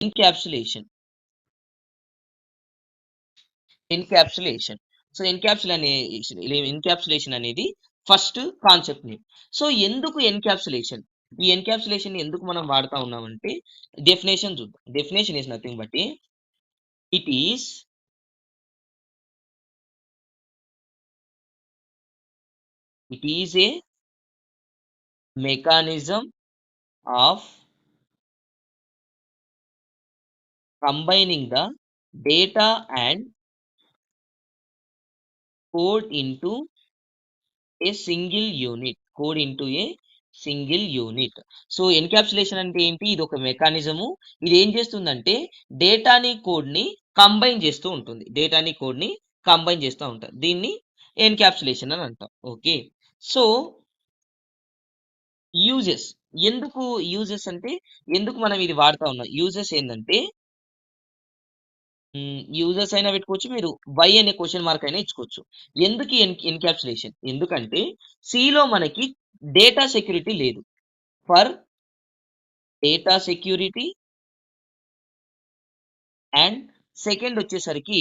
encapsulation. So encapsulation అనేది first concept name. So ఎందుకు encapsulation, ఈ ఎన్క్యాప్సులేషన్ ఎందుకు మనం వాడుతా ఉన్నామంటే డెఫినేషన్ చూద్దాం. Definition is nothing but it is a mechanism of combining the data and code into a single unit. So encapsulation అంటే ఏంటి? ఇది ఒక మెకానిజము. ఇది ఏం చేస్తుందంటే డేటాని కోడ్ ని కంబైన్ చేస్తూ ఉంటుంది. దీన్ని ఎన్క్యాప్సులేషన్ అని అంటాం. Okay, so uses. ఎందుకు యూజెస్ అంటే ఎందుకు మనం ఇది వాడుతా ఉన్నాం? యూజెస్ ఏంటంటే యూజర్స్ అయినా పెట్టుకోవచ్చు, మీరు వై అనే క్వశ్చన్ మార్క్ అయినా ఇచ్చుకోవచ్చు. ఎందుకు ఎన్క్యాప్సులేషన్? ఎందుకంటే సిలో మనకి డేటా సెక్యూరిటీ లేదు. For data security and second వచ్చేసరికి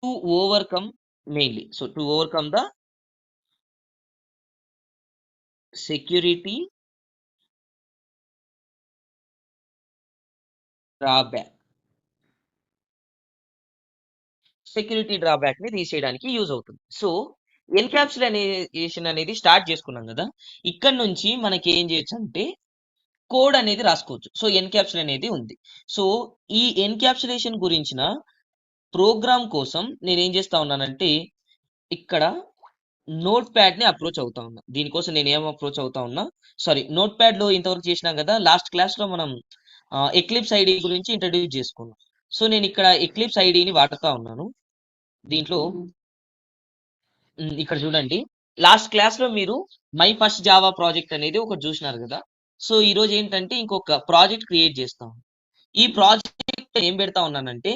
to overcome mainly. So to overcome the security drawback. ని తీసేయడానికి యూజ్ అవుతుంది. సో ఎన్క్యాప్సులేషన్ అనేది స్టార్ట్ చేసుకున్నాం కదా, ఇక్కడ నుంచి మనకి ఏం చేయొచ్చు అంటే కోడ్ అనేది రాసుకోవచ్చు. సో ఎన్క్యాప్సులేషన్ అనేది ఉంది. సో ఈ ఎన్క్యాప్సులేషన్ గురించిన ప్రోగ్రామ్ కోసం నేను ఏం చేస్తా ఉన్నానంటే ఇక్కడ నోట్ ప్యాడ్ ని అప్రోచ్ అవుతా ఉన్నా. దీనికోసం నేను ఏం అప్రోచ్ అవుతా ఉన్నా, సారీ, నోట్ ప్యాడ్ లో ఇంతవరకు చేసినాం కదా. లాస్ట్ క్లాస్ లో మనం ఎక్లిప్స్ ఐడి గురించి ఇంట్రడ్యూస్ చేసుకున్నాం. సో నేను ఇక్కడ ఎక్లిప్స్ ఐడిని వాడుతా ఉన్నాను. దీంట్లో ఇక్కడ చూడండి, లాస్ట్ క్లాస్ లో మీరు మై ఫస్ట్ జావా ప్రాజెక్ట్ అనేది ఒకటి చూసినారు కదా. సో ఈ రోజు ఏంటంటే ఇంకొక ప్రాజెక్ట్ క్రియేట్ చేస్తాం. ఈ ప్రాజెక్ట్ ఏం పెడతా ఉన్నానంటే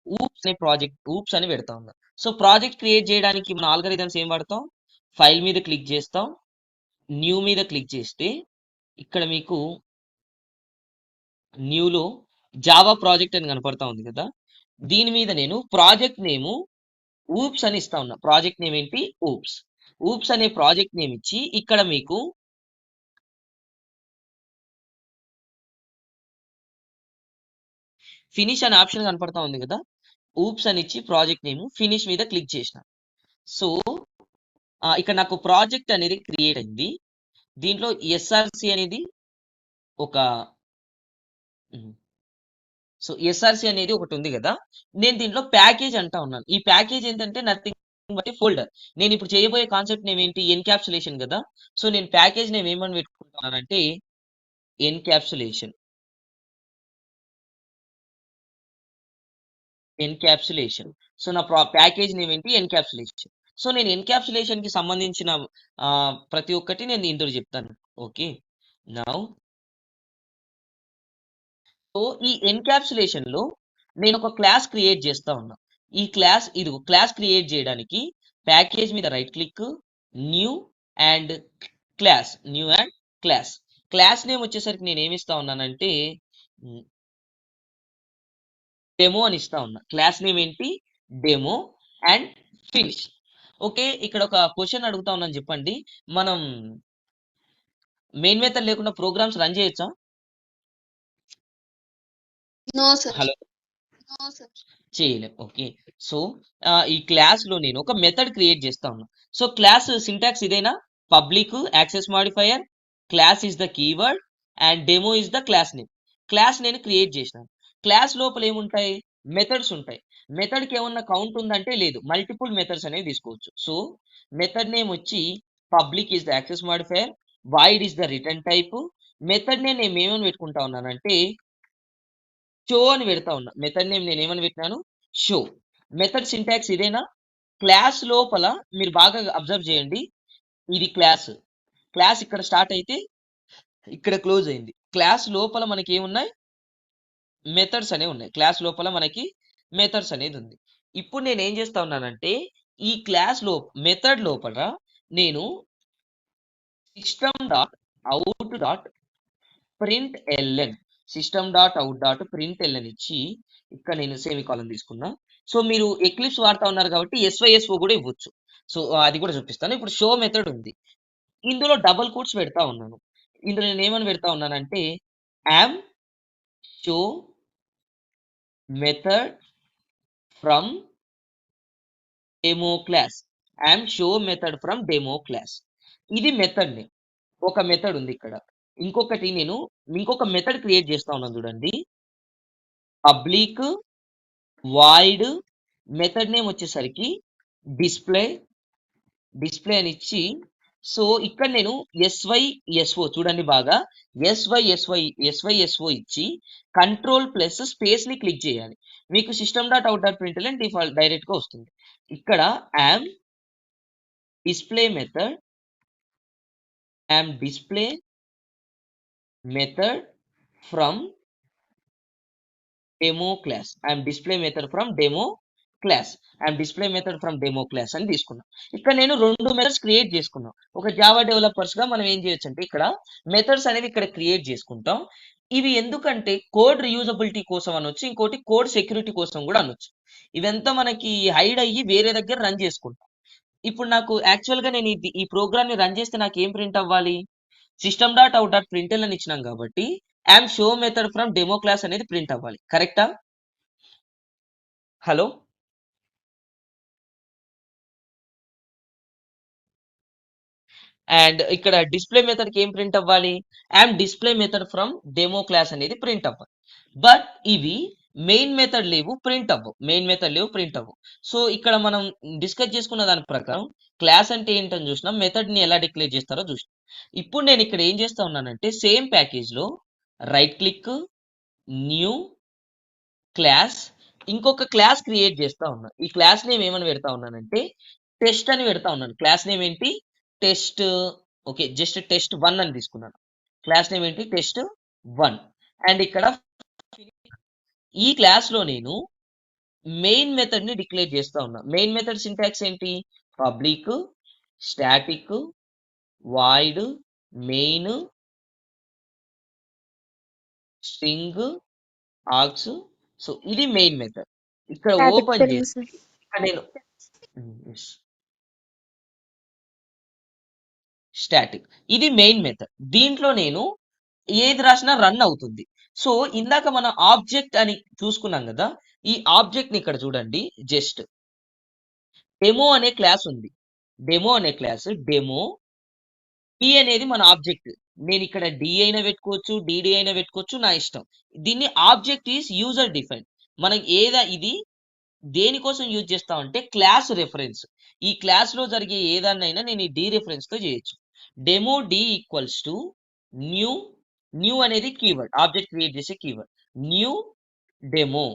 ఊప్స్ అని పెడతా ఉన్నా. సో ప్రాజెక్ట్ క్రియేట్ చేయడానికి మన ఆల్గరిథమ్స్ ఏం వాడతాం? ఫైల్ మీద క్లిక్ చేస్తాం, న్యూ మీద క్లిక్ చేస్తే ఇక్కడ మీకు న్యూలో జావా ప్రాజెక్ట్ అని కనపడతా ఉంది కదా. దీని మీద నేను ప్రాజెక్ట్ నేము ఊప్స్ అని ఇస్తా ఉన్నా. ప్రాజెక్ట్ నేమ్ ఏంటి? ఊప్స్ అనే ప్రాజెక్ట్ నేమ్ ఇచ్చి ఇక్కడ మీకు ఫినిష్ అనే ఆప్షన్ కనపడతా ఉంది కదా. ఊప్స్ అని ఇచ్చి ప్రాజెక్ట్ నేమ్ ఫినిష్ మీద క్లిక్ చేసిన. సో ఇక్కడ నాకు ప్రాజెక్ట్ అనేది క్రియేట్ అయింది. దీంట్లో ఎస్ఆర్సి అనేది ఒక సో ఎస్ఆర్సి అనేది ఒకటి ఉంది కదా. నేను దీంట్లో ప్యాకేజ్ అంటా ఉన్నాను. ఈ ప్యాకేజ్ ఏంటంటే నథింగ్ బట్ ఫోల్డర్. నేను ఇప్పుడు చేయబోయే కాన్సెప్ట్ నేమ్ ఏంటి? ఎన్క్యాప్సులేషన్ కదా. సో నేను ప్యాకేజ్ నేమ్ ఏమని పెట్టుకుంటానంటే ఎన్క్యాప్సులేషన్. సో నా ప్యాకేజ్ నేమ్ ఏంటి? ఎన్క్యాప్సులేషన్. సో నేను ఎన్క్యాప్సులేషన్ కి సంబంధించిన ప్రతి ఒక్కటి నేను ఇందులో చెప్తాను. ఓకే, నౌ సో ఈ ఎన్క్యాప్సులేషన్ లో నేను ఒక క్లాస్ క్రియేట్ చేస్తా ఉన్నా. ఈ క్లాస్ క్రియేట్ చేయడానికి ప్యాకేజ్ మీద right click, new and class name వచ్చేసరికి నేను ఏమి ఇస్తా ఉన్నానంటే డెమో అని ఇస్తా ఉన్నా. క్లాస్ నేమ్ ఏంటి? Demo and finish. ఓకే, ఇక్కడ ఒక క్వశ్చన్ అడుగుతా ఉన్నాను, చెప్పండి. మనం మెయిన్ మెథడ్ లేకుండా ప్రోగ్రామ్స్ రన్ చేయొచ్చా? హలో, చేయలేం. ఓకే, సో ఈ క్లాస్ లో నేను ఒక మెథడ్ క్రియేట్ చేస్తా ఉన్నా. సో క్లాస్ సింటాక్స్ ఇదేనా? Public access modifier, class is the keyword and demo is the class name. Class నేను క్రియేట్ చేసినాను. క్లాస్ లోపల ఏముంటాయి? మెథడ్స్ ఉంటాయి. మెథడ్ కి ఏమన్నా కౌంట్ ఉందంటే లేదు, మల్టిపుల్ మెథడ్స్ అనేవి తీసుకోవచ్చు. సో మెథడ్ నేమ్ వచ్చి public is the access modifier, void is the return type. Method name నేను ఏమని పెట్టుకుంటా ఉన్నానంటే షో అని పెడతా ఉన్నా. మెథడ్ నేమ్ నేను ఏమని పెట్టినాను? షో. మెథడ్ సింటాక్స్ ఇదేనా? క్లాస్ లోపల మీరు బాగా అబ్జర్వ్ చేయండి, ఇది క్లాస్ ఇక్కడ స్టార్ట్ అయితే ఇక్కడ క్లోజ్ అయింది. క్లాస్ లోపల మనకి ఏమున్నాయి? మెథడ్స్ అనేవి ఉన్నాయి. క్లాస్ లోపల మనకి మెథడ్స్ అనేది ఉంది. ఇప్పుడు నేను ఏం చేస్తా ఉన్నానంటే ఈ క్లాస్ లో మెథడ్ లోపల నేను system dot out dot print LN system dot out dot print LN ఇచ్చి ఇక్కడ నేను సెమికాలన్ తీసుకున్నా. సో మీరు ఎక్లిప్స్ వాడుతా ఉన్నారు కాబట్టి ఎస్వైఎస్ఓ కూడా ఇవ్వచ్చు. సో అది కూడా చూపిస్తాను. ఇప్పుడు షో మెథడ్ ఉంది, ఇందులో డబుల్ కోట్స్ పెడతా ఉన్నాను. ఇందులో నేను ఏమని పెడతా ఉన్నానంటే yam show method from demo class, yam show method from demo class. ఇది మెథడ్ నేమ్, ఒక మెథడ్ ఉంది ఇక్కడ. ఇంకొకటి నేను ఇంకొక మెథడ్ క్రియేట్ చేస్తా ఉన్నాను చూడండి. పబ్లిక్ వాయిడ్ మెథడ్ నేమ్ వచ్చేసరికి డిస్ప్లే అని ఇచ్చి, సో ఇక్కడ నేను ఎస్వైఎస్ఓ చూడండి బాగా, ఎస్వైఎస్ఓ ఇచ్చి కంట్రోల్ ప్లస్ స్పేస్ ని క్లిక్ చేయాలి. మీకు system dot out dot println default direct గా వస్తుంది. ఇక్కడ yam display method from demo class, display method from demo class అని తీసుకున్నాం. ఇక్కడ నేను 2 మెథడ్స్ క్రియేట్ చేసుకున్నాం. ఒక జావా డెవలపర్స్ గా మనం ఏం చేయొచ్చు అంటే ఇక్కడ మెథడ్స్ అనేవి ఇక్కడ క్రియేట్ చేసుకుంటాం. ఇవి ఎందుకంటే కోడ్ రియూజబిలిటీ కోసం అనొచ్చు, ఇంకోటి కోడ్ సెక్యూరిటీ కోసం కూడా అనొచ్చు. ఇదంతా మనకి హైడ్ అయ్యి వేరే దగ్గర రన్ చేసుకుంటాం. ఇప్పుడు నాకు యాక్చువల్ గా నేను ఈ ప్రోగ్రామ్ ని రన్ చేస్తే నాకు ఏం ప్రింట్ అవ్వాలి? System dot out dot println అని ఇచ్చినాం కాబట్టి yam show method from demo class అనేది ప్రింట్ అవ్వాలి. కరెక్టా? హలో, అండ్ ఇక్కడ డిస్ప్లే మెథడ్ కి ఏం ప్రింట్ అవ్వాలి? Yam display method from demo class అనేది ప్రింట్ అవ్వాలి. బట్ ఇవి మెయిన్ మెథడ్ లేవు, ప్రింట్ అవ్వవు. సో ఇక్కడ మనం డిస్కస్ చేసుకున్న దాని ప్రకారం క్లాస్ అంటే ఏంటని చూసినాం, మెథడ్ ని ఎలా డిక్లేర్ చేస్తారో చూసినాం. ఇప్పుడు నేను ఇక్కడ ఏం చేస్తా ఉన్నానంటే సేమ్ ప్యాకేజ్ లో రైట్ క్లిక్, న్యూ క్లాస్, ఇంకొక క్లాస్ క్రియేట్ చేస్తా ఉన్నా. ఈ క్లాస్ నేమ్ ఏమని పెడతా ఉన్నానంటే టెస్ట్ అని పెడతా ఉన్నాను. క్లాస్ నేమ్ ఏంటి? టెస్ట్. ఓకే, జస్ట్ test1 అని తీసుకున్నాను. క్లాస్ నేమ్ ఏంటి? test1. అండ్ ఇక్కడ ఈ క్లాస్ లో నేను మెయిన్ మెథడ్ ని డిక్లేర్ చేస్తా ఉన్నా. మెయిన్ మెథడ్ సింటాక్స్ ఏంటి? Public static void main string args. So ఇది మెయిన్ మెథడ్. ఇక్కడ ఓపెన్ చేసి ఇక్కడ నేను స్టాటిక్, ఇది మెయిన్ మెథడ్. దీంట్లో నేను ఏది రాసినా రన్ అవుతుంది. సో ఇందాక మనం ఆబ్జెక్ట్ అని చూసుకున్నాం కదా, ఈ ఆబ్జెక్ట్ ని ఇక్కడ చూడండి, జస్ట్ డెమో అనే క్లాస్ ఉంది. డెమో డి అనేది మన ఆబ్జెక్ట్. నేను ఇక్కడ డి అయినా పెట్టుకోవచ్చు, డిడి అయినా పెట్టుకోవచ్చు, నా ఇష్టం. దీన్ని ఆబ్జెక్ట్ ఈస్ యూజర్ డిఫైన్. మనం ఇది దేనికోసం యూజ్ చేస్తామంటే క్లాస్ రెఫరెన్స్. ఈ క్లాస్ లో జరిగే ఏదాన్నైనా నేను ఈ డి రెఫరెన్స్ తో చేయొచ్చు. Demo D equals to new అనేది కీవర్డ్, ఆబ్జెక్ట్ క్రియేట్ చేసే కీవర్డ్. న్యూ డెమో,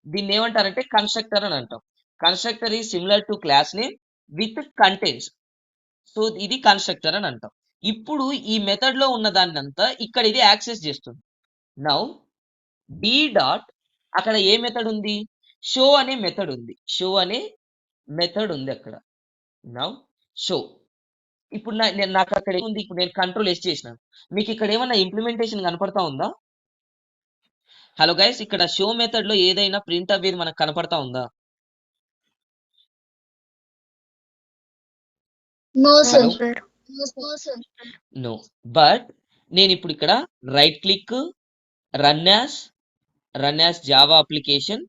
దీన్ని ఏమంటారంటే కన్స్ట్రక్టర్ అని అంటాం. Constructor is similar to class name with contents. So ఇది కన్స్ట్రక్టర్ అని అంటాం. ఇప్పుడు ఈ మెథడ్ లో ఉన్న దాన్ని అంతా ఇక్కడ ఇది యాక్సెస్ చేస్తుంది. నౌ డి డాట్, అక్కడ ఏ మెథడ్ ఉంది? షో అనే మెథడ్ ఉంది. అక్కడ నౌ షో. ఇప్పుడు నాకు అక్కడ ఏముంది? ఇప్పుడు నేను కంట్రోల్ ఎస్ చేసినాను. మీకు ఇక్కడ ఏమన్నా ఇంప్లిమెంటేషన్ కనపడతా ఉందా? హలో గైస్, ఇక్కడ షో మెథడ్ లో ఏదైనా ప్రింట్ అవ్వేది మనకు కనపడతా ఉందా? నో. బట్ నేను ఇప్పుడు ఇక్కడ right click, run as Java application,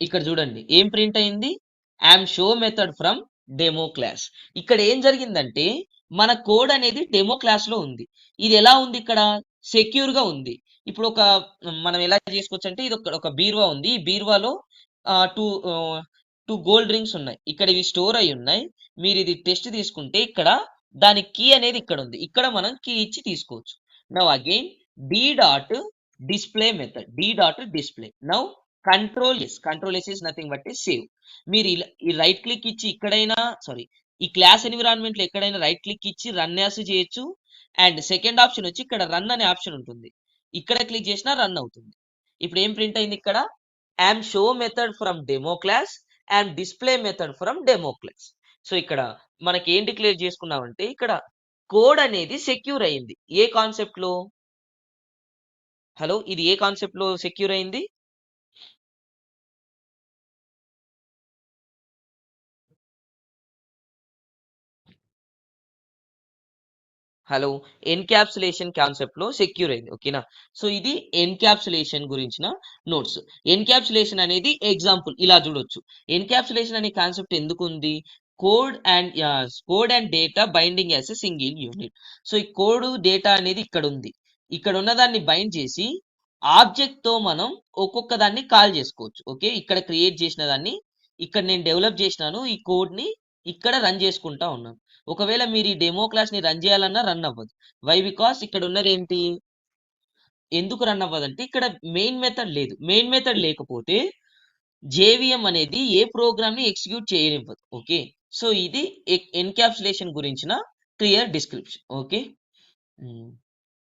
ఇక్కడ చూడండి ఏం ప్రింట్ అయింది? Yam show method from demo class. ఇక్కడ ఏం జరిగిందంటే మన కోడ్ అనేది డెమో క్లాస్ లో ఉంది. ఇది ఎలా ఉంది? ఇక్కడ సెక్యూర్ గా ఉంది. ఇప్పుడు మనం ఎలా చేసుకోవచ్చు అంటే, ఇది ఒక బీరువా ఉంది. ఈ బీరువాలో టూ గోల్డ్ రింగ్స్ ఉన్నాయి. ఇక్కడ ఇవి స్టోర్ అయి ఉన్నాయి. మీరు ఇది టెస్ట్ తీసుకుంటే ఇక్కడ దాని కీ అనేది ఇక్కడ ఉంది. ఇక్కడ మనం కీ ఇచ్చి తీసుకోవచ్చు. Now again D dot display method, now control S is nothing but save. మీరు ఈ రైట్ క్లిక్ ఇచ్చి ఇక్కడైనా ఈ క్లాస్ ఎన్విరాన్మెంట్ లో ఎక్కడైనా రైట్ క్లిక్ ఇచ్చి రన్ యాస్ చేయొచ్చు. అండ్ సెకండ్ ఆప్షన్ వచ్చి ఇక్కడ రన్ అనే ఆప్షన్ ఉంటుంది. ఇక్కడ క్లిక్ చేసినా రన్ అవుతుంది. ఇప్పుడు ఏం ప్రింట్ అయింది? ఇక్కడ yam show method from demo class and display method from demo class. So ఇక్కడ మనకి ఏం డిక్లేర్ చేసుకున్నామంటే ఇక్కడ కోడ్ అనేది సెక్యూర్ అయింది ఏ కాన్సెప్ట్ లో. హలో, ఇది ఏ కాన్సెప్ట్ లో సెక్యూర్ అయింది? హలో, ఎన్క్యాప్సులేషన్ కాన్సెప్ట్ లో సెక్యూర్ అయింది. ఓకేనా. సో ఇది ఎన్క్యాప్సులేషన్ గురించిన నోట్స్. ఎన్క్యాప్సులేషన్ అనేది ఎగ్జాంపుల్ ఇలా చూడొచ్చు. ఎన్క్యాప్సులేషన్ అనే కాన్సెప్ట్ ఎందుకు ఉంది? Code and data binding as a single unit. So ఈ కోడ్ డేటా అనేది ఇక్కడ ఉంది. ఇక్కడ ఉన్న దాన్ని బైండ్ చేసి ఆబ్జెక్ట్ తో మనం ఒక్కొక్క దాన్ని కాల్ చేసుకోవచ్చు. ఓకే, ఇక్కడ క్రియేట్ చేసిన దాన్ని ఇక్కడ నేను డెవలప్ చేసినాను, ఈ కోడ్ ని ఇక్కడ రన్ చేసుకుంటా ఉన్నాను. ఒకవేళ మీరు ఈ డెమో క్లాస్ ని రన్ చేయాలన్నా రన్ అవ్వదు. వై? బికాస్ ఇక్కడ ఉన్నది ఏంటి? ఎందుకు రన్ అవ్వదంటే ఇక్కడ మెయిన్ మెథడ్ లేదు. మెయిన్ మెథడ్ లేకపోతే జేవిఎం అనేది ఏ ప్రోగ్రామ్ ని ఎగ్జిక్యూట్ చేయనివ్వదు. ఓకే, సో ఇది ఎన్క్యాప్సులేషన్ గురించిన క్లియర్ డిస్క్రిప్షన్. ఓకే.